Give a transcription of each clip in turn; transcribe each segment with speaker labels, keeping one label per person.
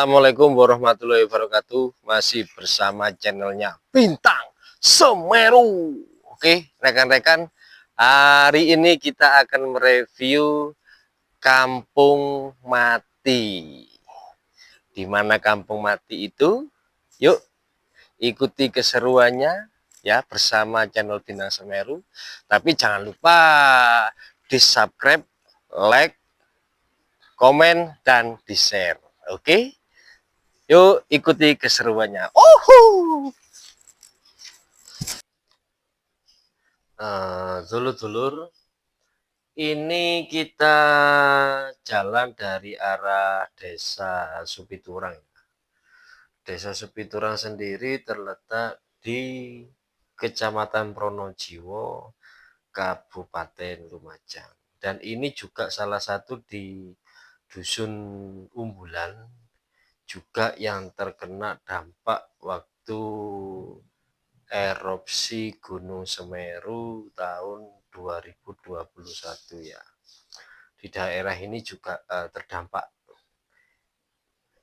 Speaker 1: Assalamualaikum warahmatullahi wabarakatuh. Masih bersama channelnya Bintang Semeru. Oke, rekan-rekan, hari ini kita akan mereview Kampung Mati. Di mana Kampung Mati itu? Yuk, ikuti keseruannya ya bersama channel Bintang Semeru. Tapi jangan lupa di-subscribe, like, komen, dan di-share. Oke? Yuk ikuti keseruannya. Dulur-dulur, ini kita jalan dari arah Desa Supiturang. Desa Supiturang sendiri terletak di Kecamatan Pronojiwo, Kabupaten Lumajang. Dan ini juga salah satu di dusun unggulan juga yang terkena dampak waktu erupsi Gunung Semeru tahun 2021 ya. Di daerah ini juga terdampak.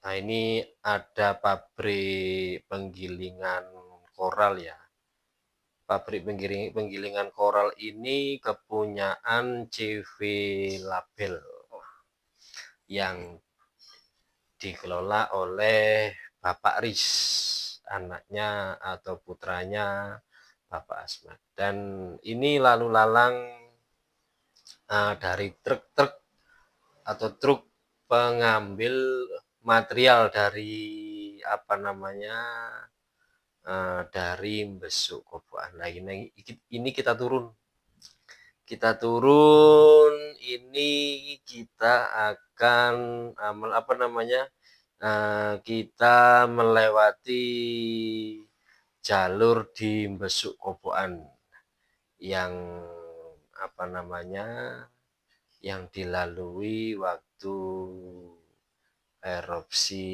Speaker 1: Nah, ini ada pabrik penggilingan koral ya. Pabrik penggilingan koral ini kepunyaan CV Label yang dikelola oleh Bapak Riz, anaknya atau putranya Bapak Asmat. Dan ini lalu lalang dari truk-truk atau truk pengambil material dari dari Besuk Koboan. Nah, ini kita turun. Ini kita akan kita melewati jalur di Besuk Koboan yang yang dilalui waktu erupsi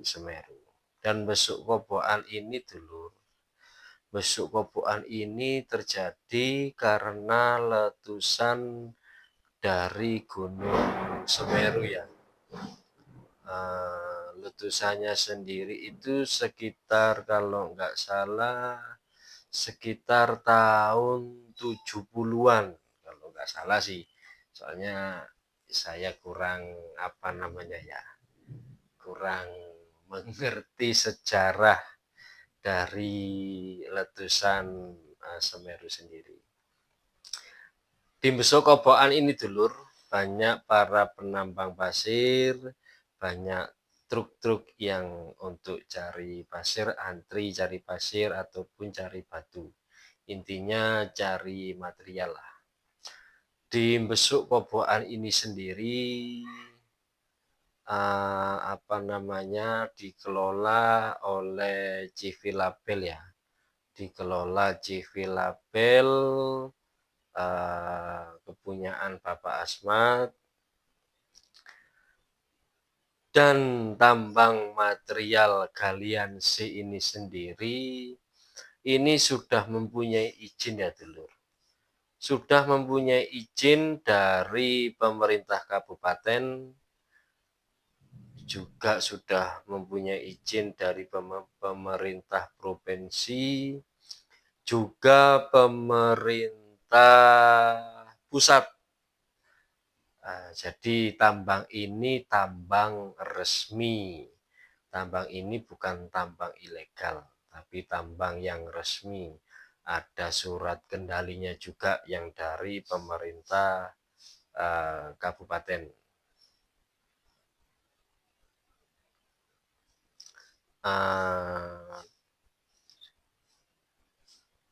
Speaker 1: Semeru. Dan Besuk Koboan ini dulu, Besuk Koboan ini terjadi karena letusan dari Gunung Semeru ya. Letusannya sendiri itu sekitar, kalau nggak salah, sekitar tahun 70-an, kalau nggak salah sih. Soalnya saya kurang kurang mengerti sejarah dari letusan Semeru sendiri. Di Besuk Koboan ini dulur, banyak para penambang pasir, banyak truk-truk yang untuk cari pasir, antri cari pasir ataupun cari batu. Intinya cari material lah. Di Besuk Koboan ini sendiri dikelola oleh CV Label ya. Dikelola CV Label kepunyaan Bapak Asmat. Dan tambang material galian C ini sendiri ini sudah mempunyai izin ya dulur. Sudah mempunyai izin dari pemerintah kabupaten, juga sudah mempunyai izin dari pemerintah provinsi, juga pemerintah pusat. Jadi tambang ini tambang resmi. Tambang ini bukan tambang ilegal, tapi tambang yang resmi. Ada surat kendalinya juga yang dari pemerintah kabupaten.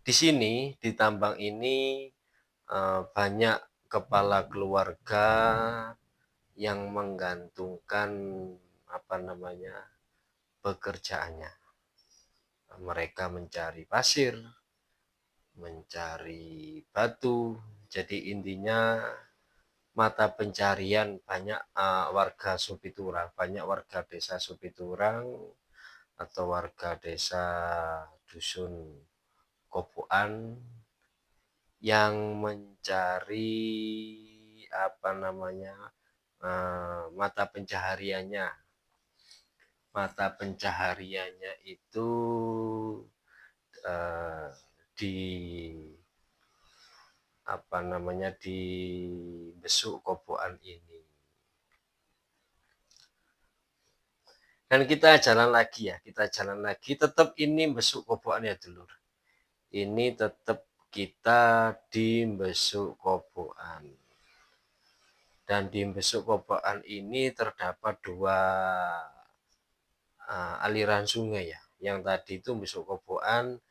Speaker 1: Di sini di tambang ini banyak kepala keluarga yang menggantungkan pekerjaannya. Mereka mencari pasir, mencari batu. Jadi intinya mata pencarian banyak warga Supiturang, banyak warga desa Supiturang atau warga desa dusun Koboan yang mencari mata pencahariannya. mata pencahariannya itu di di besuk kobokan ini. Dan kita jalan lagi, tetap ini besuk kobokan ya dulur. Ini tetap kita di besuk kobokan. Dan di besuk kobokan ini terdapat dua aliran sungai ya. Yang tadi itu besuk kobokan,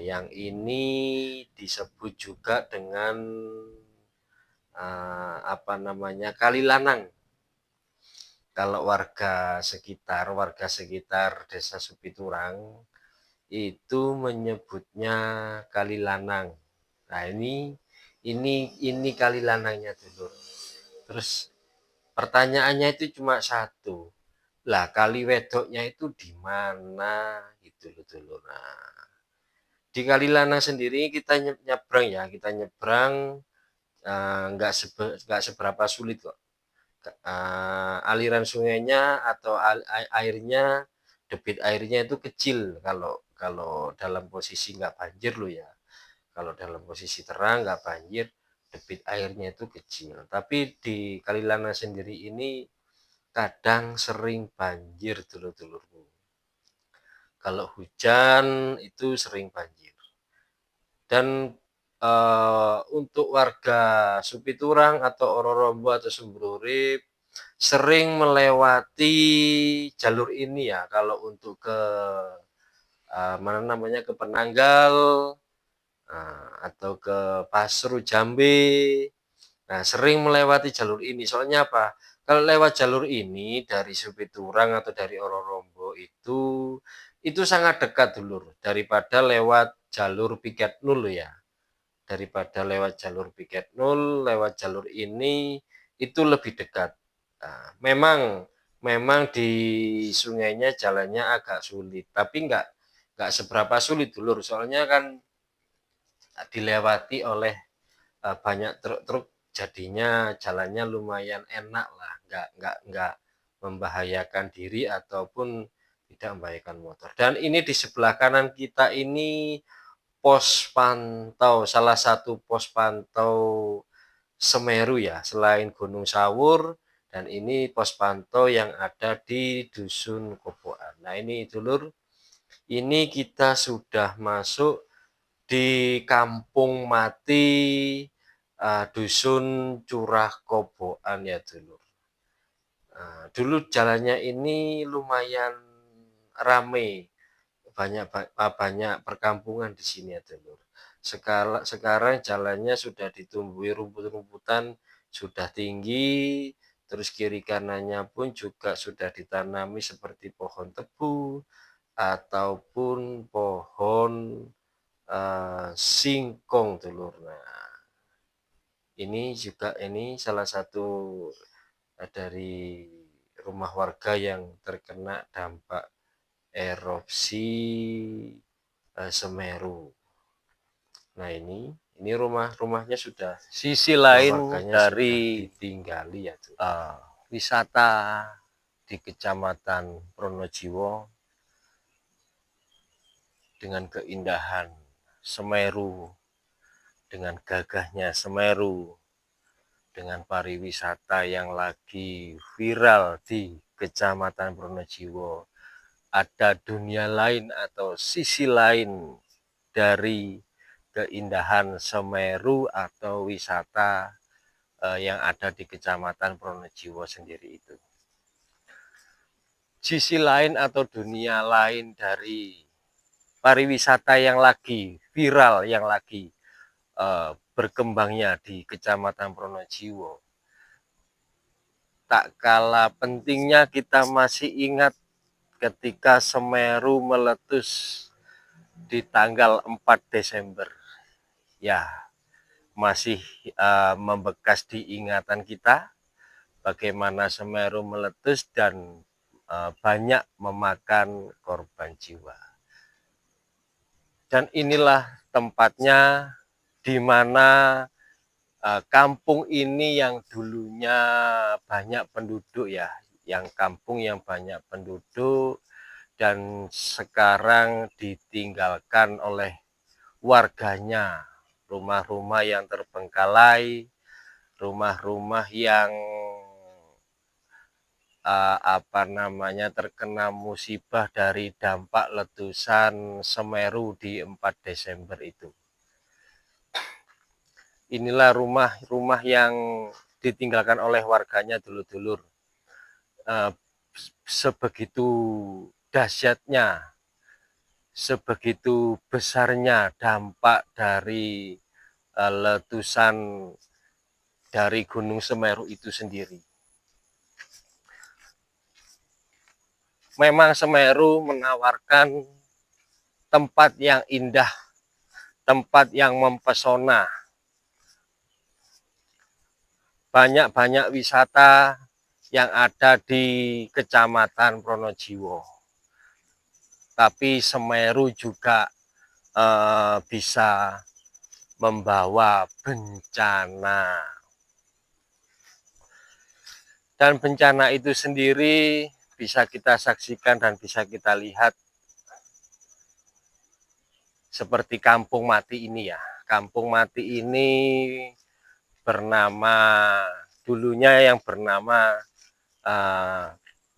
Speaker 1: yang ini disebut juga dengan Kali Lanang. Kalau warga sekitar Desa Supiturang itu menyebutnya Kali Lanang. Nah, ini Kali Lanangnya dulu. Terus pertanyaannya itu cuma satu. Lah, Kali Wedoknya itu di mana gitu loh dulu. Nah, di Kali Lanang sendiri kita nyebrang nggak seberapa sulit kok. Aliran sungainya atau airnya, debit airnya itu kecil kalau dalam posisi nggak banjir loh ya. Kalau dalam posisi terang nggak banjir, debit airnya itu kecil. Tapi di Kali Lanang sendiri ini kadang sering banjir dulur-dulurku. Kalau hujan itu sering banjir. Dan untuk warga Supiturang atau Ororombo atau Sumberurip sering melewati jalur ini ya kalau untuk ke ke Penanggal atau ke Pasru Jambe. Nah, sering melewati jalur ini. Soalnya apa? Kalau lewat jalur ini dari Supiturang atau dari Ororombo itu sangat dekat dulur daripada lewat jalur Piket Nul ya. Daripada lewat jalur Piket Nul, lewat jalur ini itu lebih dekat. Nah, memang di sungainya jalannya agak sulit, tapi nggak seberapa sulit dulur. Soalnya kan dilewati oleh banyak truk-truk, jadinya jalannya lumayan enak lah, nggak membahayakan diri ataupun tidak membahayakan motor. Dan ini di sebelah kanan kita ini pos pantau, salah satu pos pantau Semeru ya, selain Gunung Sawur, dan ini pos pantau yang ada di Dusun Kobokan. Nah, ini dulur, ini kita sudah masuk di Kampung Mati Dusun Curah Kobokan ya dulur. Dulu jalannya ini lumayan rame, banyak perkampungan di sini ya dulur. Sekarang jalannya sudah ditumbuhi rumput-rumputan, sudah tinggi, terus kiri kanannya pun juga sudah ditanami seperti pohon tebu ataupun pohon singkong dulur. Nah, ini salah satu dari rumah warga yang terkena dampak erupsi Semeru. Nah, ini rumahnya sudah,
Speaker 2: sisi lain dari
Speaker 1: ditinggali ya tuh.
Speaker 2: wisata di Kecamatan Pronojiwo dengan keindahan Semeru, dengan gagahnya Semeru, dengan pariwisata yang lagi viral di Kecamatan Pronojiwo. Ada dunia lain atau sisi lain dari keindahan Semeru atau wisata yang ada di Kecamatan Pronojiwo sendiri itu. Sisi lain atau dunia lain dari pariwisata yang lagi viral, yang lagi berkembangnya di Kecamatan Pronojiwo. Tak kalah pentingnya kita masih ingat ketika Semeru meletus di tanggal 4 Desember. Ya, masih membekas di ingatan kita bagaimana Semeru meletus dan banyak memakan korban jiwa. Dan inilah tempatnya di mana kampung ini yang dulunya banyak penduduk ya, yang kampung yang banyak penduduk dan sekarang ditinggalkan oleh warganya. Rumah-rumah yang terbengkalai, rumah-rumah yang terkena musibah dari dampak letusan Semeru di 4 Desember itu. Inilah rumah-rumah yang ditinggalkan oleh warganya dulur-dulur. Sebegitu dahsyatnya, sebegitu besarnya dampak dari letusan dari Gunung Semeru itu sendiri. Memang Semeru menawarkan tempat yang indah, tempat yang mempesona. Banyak-banyak wisata yang ada di Kecamatan Pronojiwo. Tapi Semeru juga bisa membawa bencana. Dan bencana itu sendiri bisa kita saksikan dan bisa kita lihat seperti Kampung Mati ini ya. Kampung Mati ini dulunya yang bernama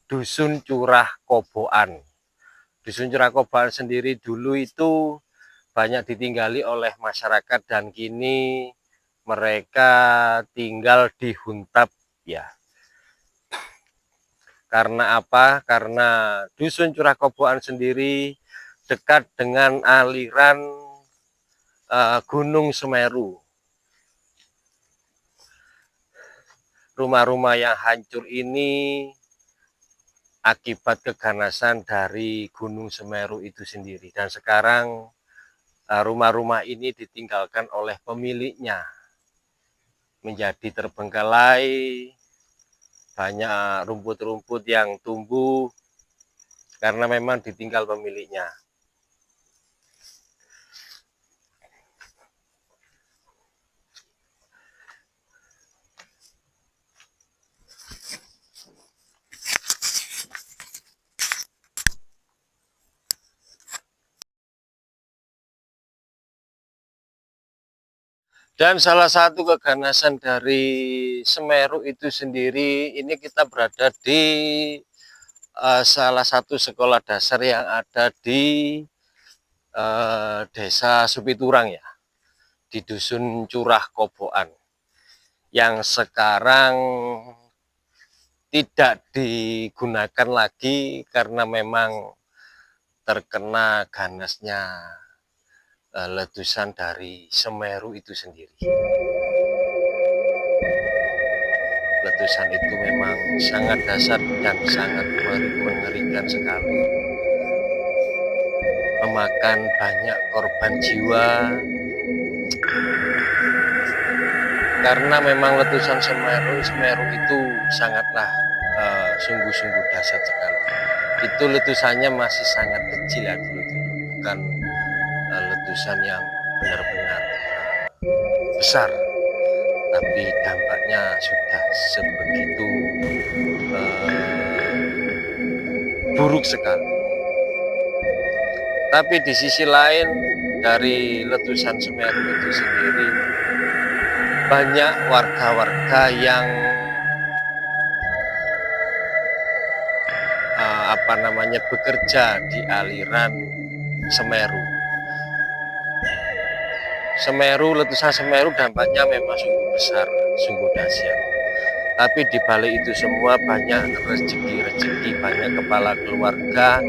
Speaker 2: Dusun Curah Koboan. Dusun Curah Koboan sendiri dulu itu banyak ditinggali oleh masyarakat dan kini mereka tinggal di huntap ya. Karena apa? Karena Dusun Curah Koboan sendiri dekat dengan aliran Gunung Semeru. Rumah-rumah yang hancur ini akibat keganasan dari Gunung Semeru itu sendiri. Dan sekarang rumah-rumah ini ditinggalkan oleh pemiliknya. Menjadi terbengkalai, banyak rumput-rumput yang tumbuh karena memang ditinggal pemiliknya. Dan salah satu keganasan dari Semeru itu sendiri, ini kita berada di salah satu sekolah dasar yang ada di Desa Supiturang ya, di Dusun Curah Koboan, yang sekarang tidak digunakan lagi karena memang terkena ganasnya letusan dari Semeru itu sendiri. Letusan itu memang sangat dahsyat dan sangat mengerikan sekali. Memakan banyak korban jiwa. Karena memang letusan Semeru itu sangatlah sungguh-sungguh dahsyat sekali. Itu letusannya masih sangat kecil ya dulu-dulu, bukan letusan yang benar-benar besar, tapi dampaknya sudah sebegitu buruk sekali. Tapi di sisi lain dari letusan Semeru itu sendiri, banyak warga-warga yang bekerja di aliran Semeru. Letusan Semeru dampaknya memang sungguh besar, sungguh dahsyat. Tapi di balik itu semua banyak rezeki-rezeki, banyak kepala keluarga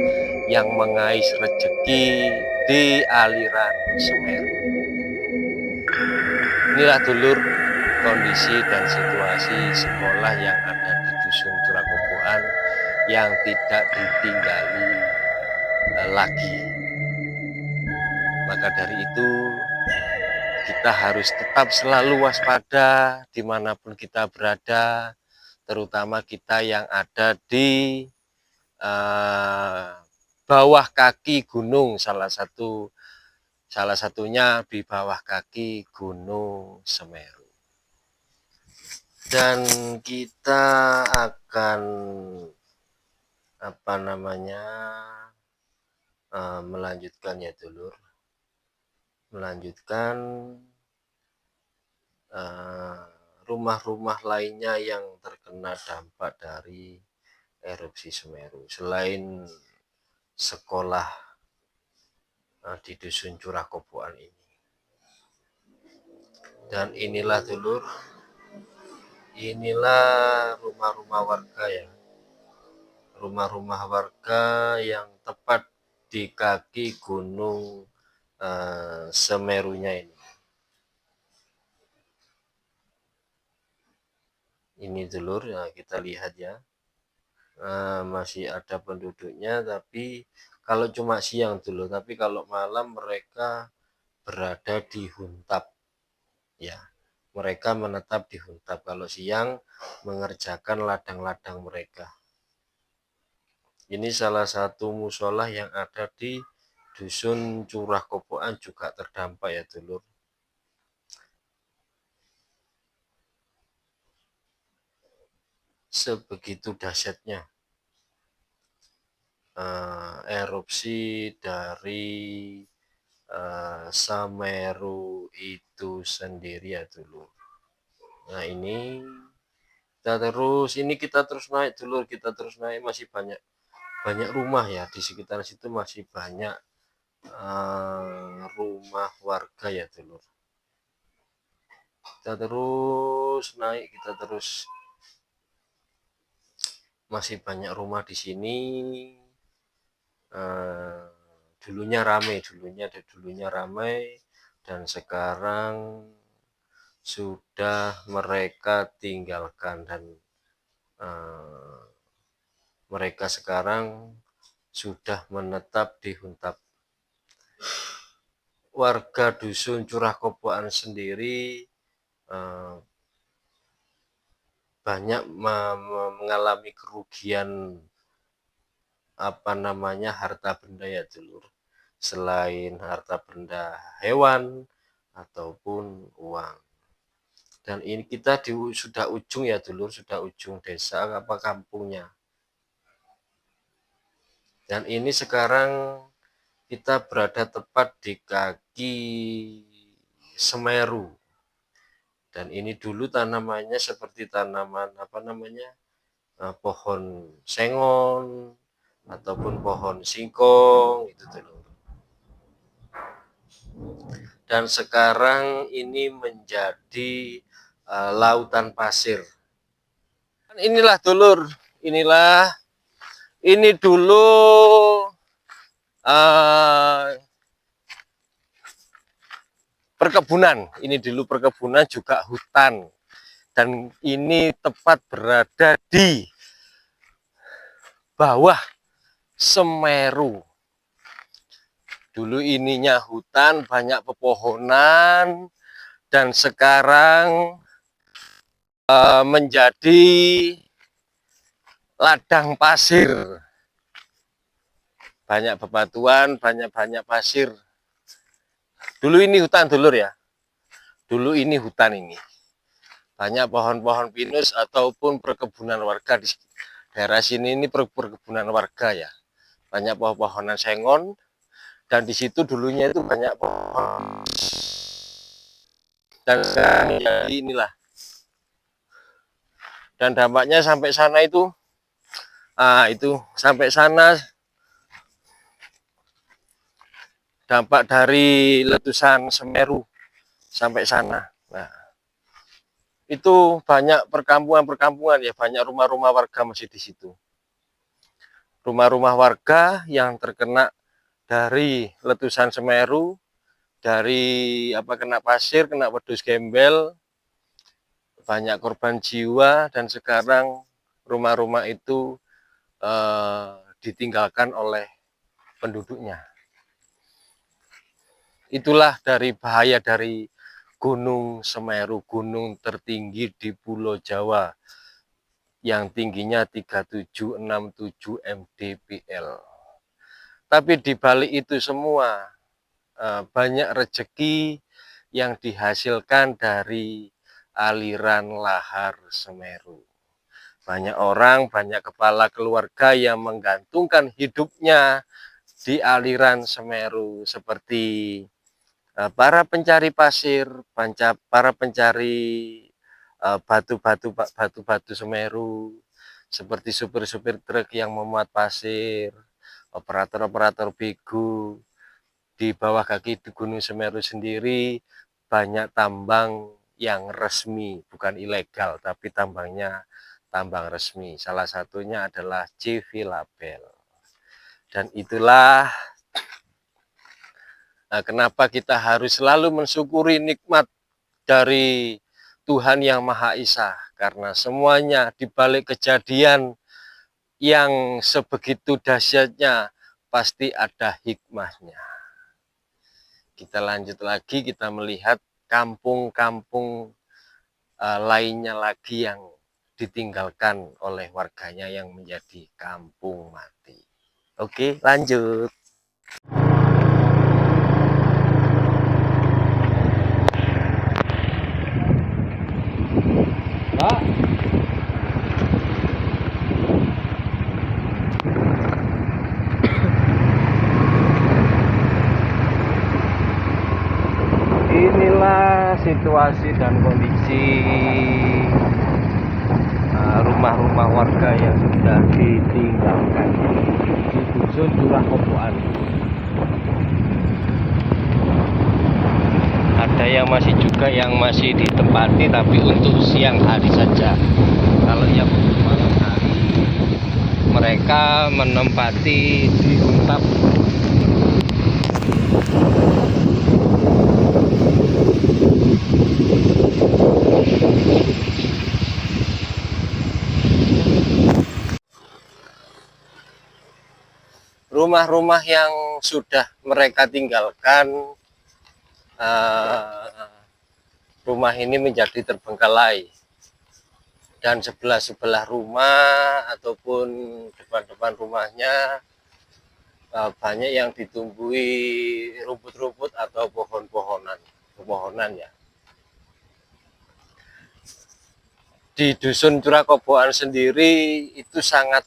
Speaker 2: yang mengais rezeki di aliran Semeru. Inilah dulur kondisi dan situasi sekolah yang ada di Dusun Curah Koboan yang tidak ditinggali lagi. Maka dari itu kita harus tetap selalu waspada dimanapun kita berada, terutama kita yang ada di bawah kaki gunung, salah satunya di bawah kaki Gunung Semeru.
Speaker 1: Dan kita akan melanjutkan ya dulur, melanjutkan rumah-rumah lainnya yang terkena dampak dari erupsi Semeru selain sekolah di dusun Curah Koboan ini. Dan inilah dulur, inilah rumah-rumah warga ya, rumah-rumah warga yang tepat di kaki gunung Semerunya ini. Ini dulur ya, kita lihat ya, masih ada penduduknya, tapi kalau cuma siang dulu, tapi kalau malam mereka berada di huntap ya, mereka menetap di huntap, kalau siang mengerjakan ladang-ladang mereka. Ini salah satu musola yang ada di dusun Curah Koboan juga terdampak ya dulur. Sebegitu dahsyatnya erupsi dari Semeru itu sendiri ya dulur. Nah ini kita terus naik dulur, kita terus naik, masih banyak rumah ya di sekitar situ, masih banyak rumah warga ya dulur. Kita terus naik, kita terus, masih banyak rumah di sini. Dulunya ramai dan sekarang sudah mereka tinggalkan, dan mereka sekarang sudah menetap di huntap. Warga dusun Curah Koboan sendiri banyak mengalami kerugian harta benda ya dulur, selain harta benda hewan ataupun uang. Dan ini kita sudah ujung ya dulur, sudah ujung desa kampungnya. Dan ini sekarang kita berada tepat di kaki Semeru. Dan ini dulu tanamannya seperti tanaman pohon sengon ataupun pohon singkong itu dulu. Dan sekarang ini menjadi lautan pasir. Inilah dulur, ini dulu perkebunan, ini dulu perkebunan juga hutan, dan ini tepat berada di bawah Semeru. Dulu ininya hutan, banyak pepohonan, dan sekarang menjadi ladang pasir. Banyak bebatuan, banyak pasir. Dulu ini hutan dulur ya. Dulu ini hutan ini. Banyak pohon-pohon pinus ataupun perkebunan warga di daerah sini, ini perkebunan warga ya. Banyak pohon-pohonan sengon, dan di situ dulunya itu banyak pohon. Dan jadi inilah. Dan dampaknya sampai sana itu, sampai sana dampak dari letusan Semeru sampai sana. Nah, itu banyak perkampungan ya, banyak rumah-rumah warga masih di situ. Rumah-rumah warga yang terkena dari letusan Semeru, dari kena pasir, kena wedus gembel, banyak korban jiwa, dan sekarang rumah-rumah itu ditinggalkan oleh penduduknya. Itulah dari bahaya dari Gunung Semeru, gunung tertinggi di Pulau Jawa yang tingginya 3767 mdpl. Tapi di balik itu semua banyak rezeki yang dihasilkan dari
Speaker 2: aliran lahar Semeru. Banyak orang, banyak kepala keluarga yang menggantungkan hidupnya di aliran Semeru, seperti para pencari pasir, para pencari batu-batu Semeru, seperti supir-supir truk yang memuat pasir, operator-operator begu. Di bawah kaki di Gunung Semeru sendiri banyak tambang yang resmi, bukan ilegal, tapi tambangnya tambang resmi. Salah satunya adalah CV Label. Dan itulah kenapa kita harus selalu mensyukuri nikmat dari Tuhan Yang Maha Esa, karena semuanya dibalik kejadian yang sebegitu dahsyatnya pasti ada hikmahnya. Kita lanjut lagi, kita melihat kampung-kampung lainnya lagi yang ditinggalkan oleh warganya yang menjadi kampung mati. Oke, lanjut. Inilah situasi dan kondisi rumah-rumah warga yang sudah ditinggalkan di dusun Curah Koboan. Ada yang masih juga yang masih ditempati, tapi untuk siang hari saja. Kalau yang malam hari mereka menempati di huntap. Rumah-rumah yang sudah mereka tinggalkan, rumah ini menjadi terbengkalai, dan sebelah-sebelah rumah ataupun depan-depan rumahnya banyak yang ditumbuhi rumput-rumput atau pepohonan ya. Di dusun Curah Koboan sendiri itu sangat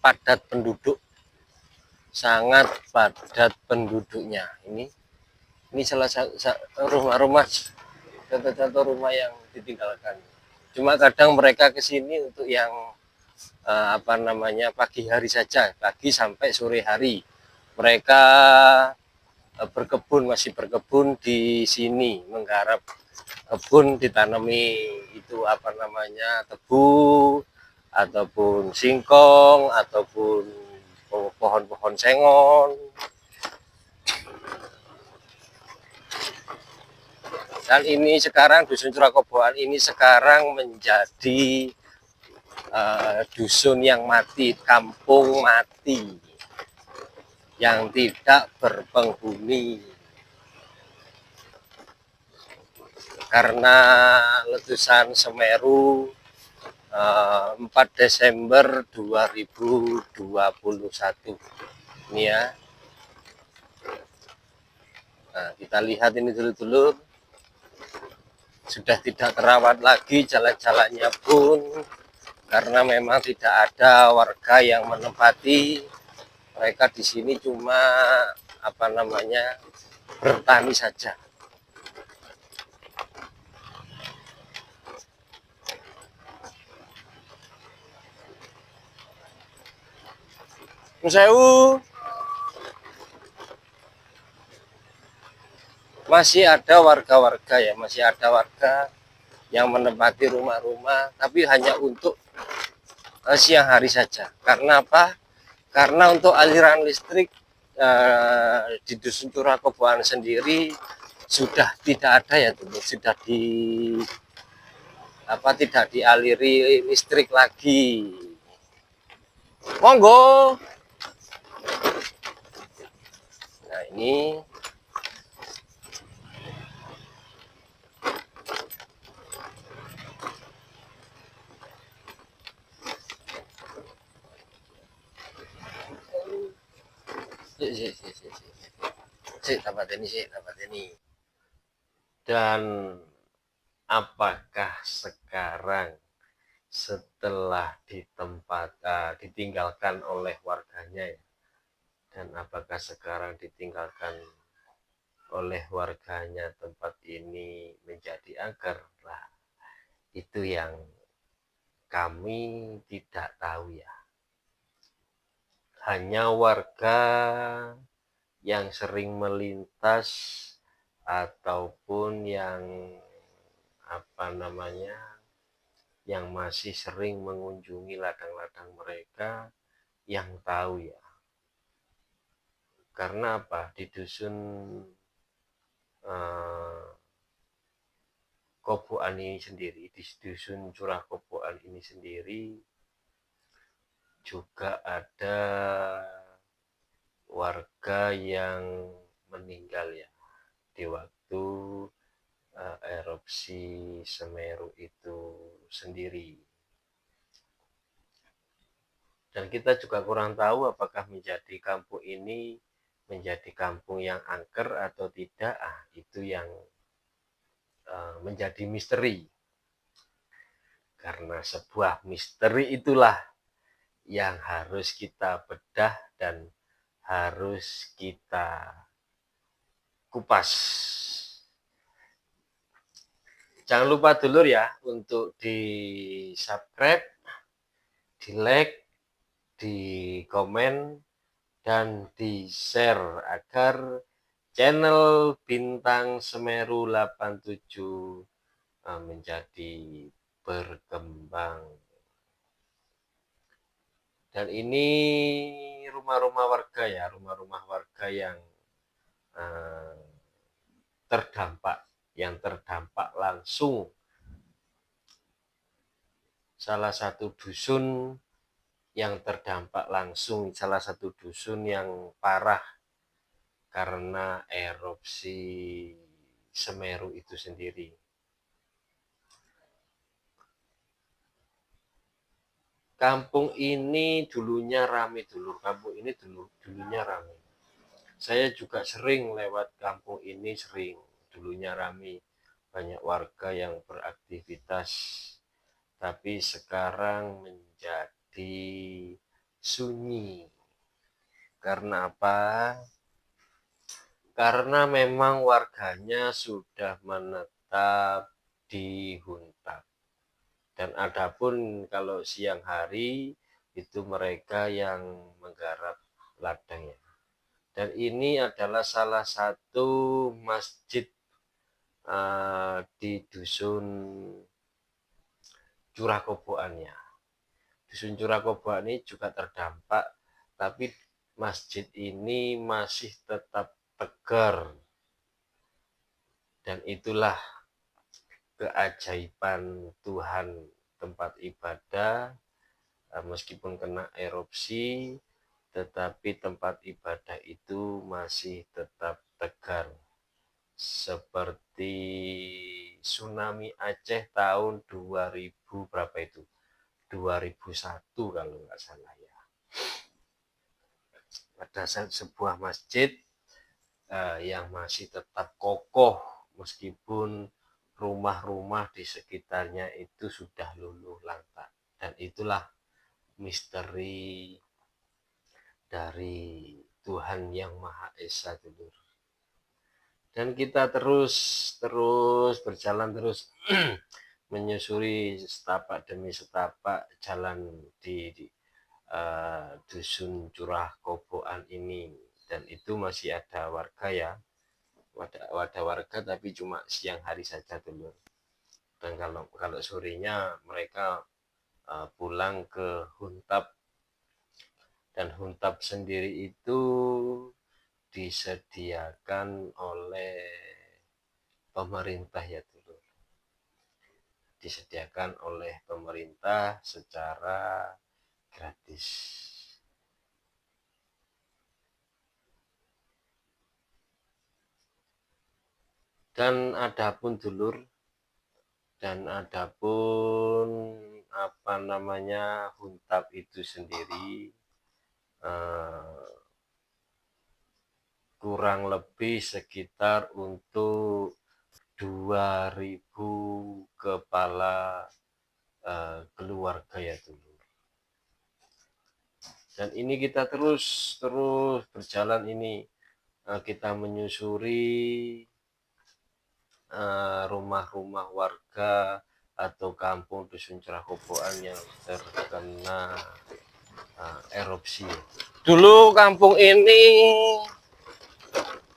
Speaker 2: padat penduduk, sangat padat penduduknya. Ini salah satu rumah-rumah, contoh-contoh rumah yang ditinggalkan. Cuma kadang mereka ke sini untuk yang pagi hari saja, pagi sampai sore hari. Mereka masih berkebun di sini, menggarap kebun, ditanami itu tebu ataupun singkong ataupun pohon-pohon sengon. Dan ini sekarang dusun Curah Koboan ini sekarang menjadi dusun yang mati, kampung mati yang tidak berpenghuni karena letusan Semeru 4 Desember 2021 ini ya. Nah, kita lihat ini dulu sudah tidak terawat lagi jalan-jalannya pun, karena memang tidak ada warga yang menempati. Mereka di sini cuma bertani saja. Sewu, masih ada warga-warga ya, masih ada warga yang menempati rumah-rumah, tapi hanya untuk siang hari saja. Karena apa? Karena untuk aliran listrik di dusun Curah Koboan sendiri sudah tidak ada ya, sudah tidak dialiri listrik lagi. Monggo. Nah, ini tempat ini. Dan
Speaker 1: apakah sekarang setelah ditinggalkan oleh warganya ya, dan apakah sekarang ditinggalkan oleh warganya tempat ini menjadi angker lah, itu yang kami tidak tahu ya. Hanya warga yang sering melintas ataupun yang yang masih sering mengunjungi ladang-ladang mereka yang tahu ya. Karena apa? Di dusun Koboan ini sendiri, di dusun Curah Koboan ini sendiri juga ada warga yang meninggal ya di waktu erupsi Semeru itu sendiri. Dan kita juga kurang tahu apakah menjadi kampung ini menjadi kampung yang angker atau tidak. Itu yang menjadi misteri. Karena sebuah misteri itulah yang harus kita bedah dan harus kita kupas. Jangan lupa dulur ya untuk di subscribe, di like, di komen, dan di share agar channel Bintang Semeru 87 menjadi berkembang. Dan ini rumah-rumah warga ya, rumah-rumah warga yang terdampak langsung. Salah satu dusun yang terdampak langsung, salah satu dusun yang parah karena erupsi Semeru itu sendiri. Kampung ini dulunya ramai dulur, kampung ini dulunya ramai. Saya juga sering lewat kampung ini, dulunya ramai, banyak warga yang beraktivitas, tapi sekarang menjadi sunyi. Karena apa? Karena memang warganya sudah menetap di Huntap. Dan adapun kalau siang hari itu mereka yang menggarap ladangnya. Dan ini adalah salah satu masjid di dusun Curah Koboannya. Dusun Curah Koboan ini juga terdampak, tapi masjid ini masih tetap tegar. Dan itulah keajaiban Tuhan, tempat ibadah meskipun kena erupsi, tetapi tempat ibadah itu masih tetap tegar. Seperti tsunami Aceh tahun 2000 berapa itu? 2001 kalau nggak salah ya. Ada sebuah masjid yang masih tetap kokoh meskipun rumah-rumah di sekitarnya itu sudah luluh lantak. Dan itulah misteri dari Tuhan yang Maha Esa, dulur. Dan kita terus berjalan terus menyusuri setapak demi setapak jalan di dusun Curah Koboan ini. Dan itu masih ada warga ya, ada warga tapi cuma siang hari saja dulu. Dan kalau sorenya mereka pulang ke Huntap. Dan Huntap sendiri itu disediakan oleh pemerintah ya dulu. Disediakan oleh pemerintah secara gratis. Dan adapun dulur, dan adapun Huntap itu sendiri kurang lebih sekitar untuk 2.000 kepala keluarga ya dulur. Dan ini kita terus berjalan ini, kita menyusuri rumah-rumah warga atau kampung dusun Curah Koboan yang terkena erupsi.
Speaker 2: Dulu kampung ini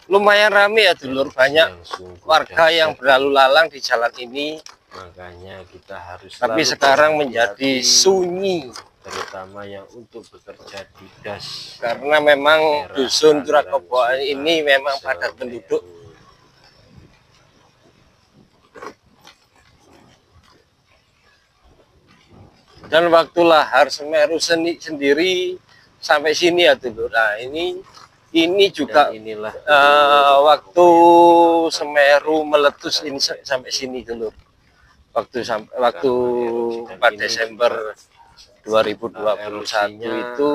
Speaker 2: lumayan ramai ya dulur, banyak warga yang berlalu lalang di jalan ini.
Speaker 1: Makanya kita harus
Speaker 2: tapi sekarang menjadi sunyi,
Speaker 1: terutama yang untuk bekerja di das,
Speaker 2: karena memang dusun Curah Koboan ini memang padat penduduk. Dan waktu lahar Semeru sendiri sampai sini ya dulur. Nah ini juga inilah waktu Semeru meletus ini sampai sini dulur. Waktu 4 Desember 2021 itu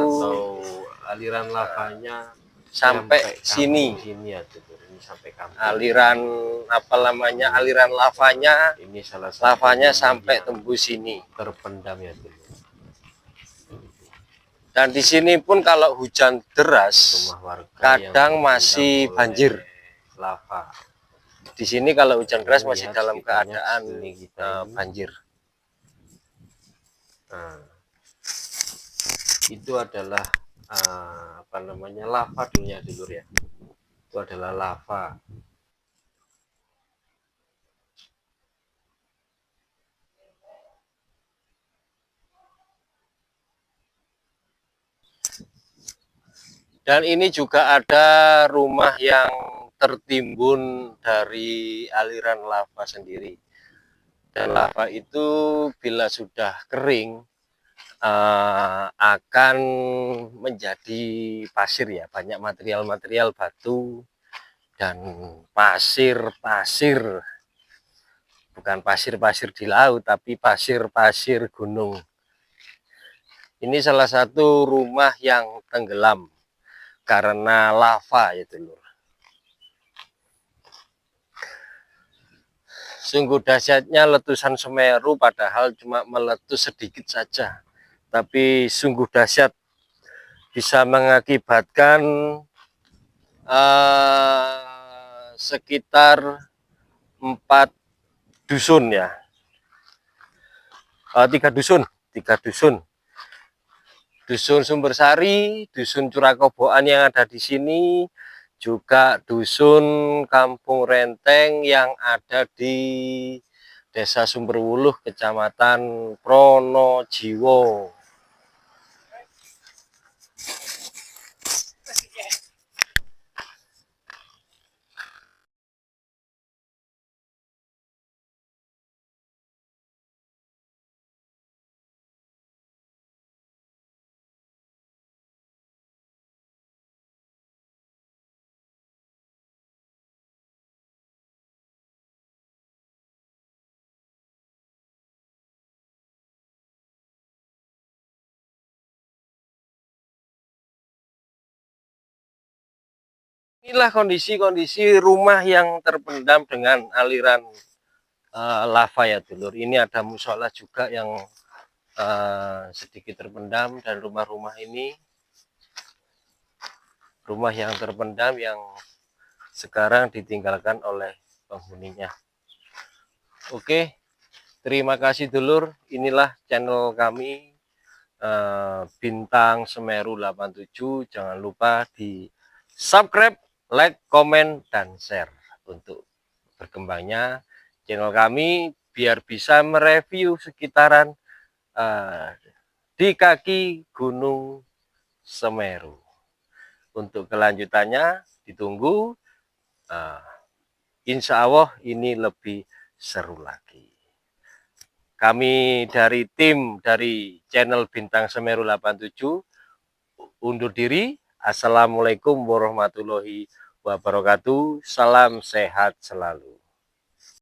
Speaker 1: aliran lavanya
Speaker 2: sampai sini
Speaker 1: ya dulur. Ini sampai
Speaker 2: aliran aliran lavanya
Speaker 1: ini salah satu
Speaker 2: lavanya sampai tembus sini,
Speaker 1: terpendam ya dulur.
Speaker 2: Dan di sini pun kalau hujan deras kadang masih banjir.
Speaker 1: Lava.
Speaker 2: Di sini kalau hujan deras masih dalam keadaan banjir.
Speaker 1: Nah, itu adalah lava dulunya dulur ya. Itu adalah lava.
Speaker 2: Dan ini juga ada rumah yang tertimbun dari aliran lava sendiri. Dan lava itu bila sudah kering akan menjadi pasir ya. Banyak material-material batu dan pasir-pasir. Bukan pasir-pasir di laut, tapi pasir-pasir gunung. Ini salah satu rumah yang tenggelam karena lava ya dulur. Sungguh dahsyatnya letusan Semeru, padahal cuma meletus sedikit saja, tapi sungguh dahsyat, bisa mengakibatkan sekitar 4 dusun ya, 3 dusun. Dusun Sumbersari, dusun Curah Koboan yang ada di sini, juga dusun Kampung Renteng yang ada di Desa Sumberwuluh, Kecamatan Pronojiwo. Inilah kondisi rumah yang terpendam dengan aliran lava ya dulur. Ini ada musola juga yang sedikit terpendam, dan rumah-rumah ini rumah yang terpendam yang sekarang ditinggalkan oleh penghuninya. Oke, terima kasih dulur. Inilah channel kami Bintang Semeru 87. Jangan lupa di subscribe, like, komen, dan share untuk berkembangnya channel kami, biar bisa mereview sekitaran di kaki Gunung Semeru. Untuk kelanjutannya ditunggu, insya Allah ini lebih seru lagi. Kami dari tim dari channel Bintang Semeru 87 undur diri. Assalamualaikum warahmatullahi wabarakatuh. Salam sehat selalu.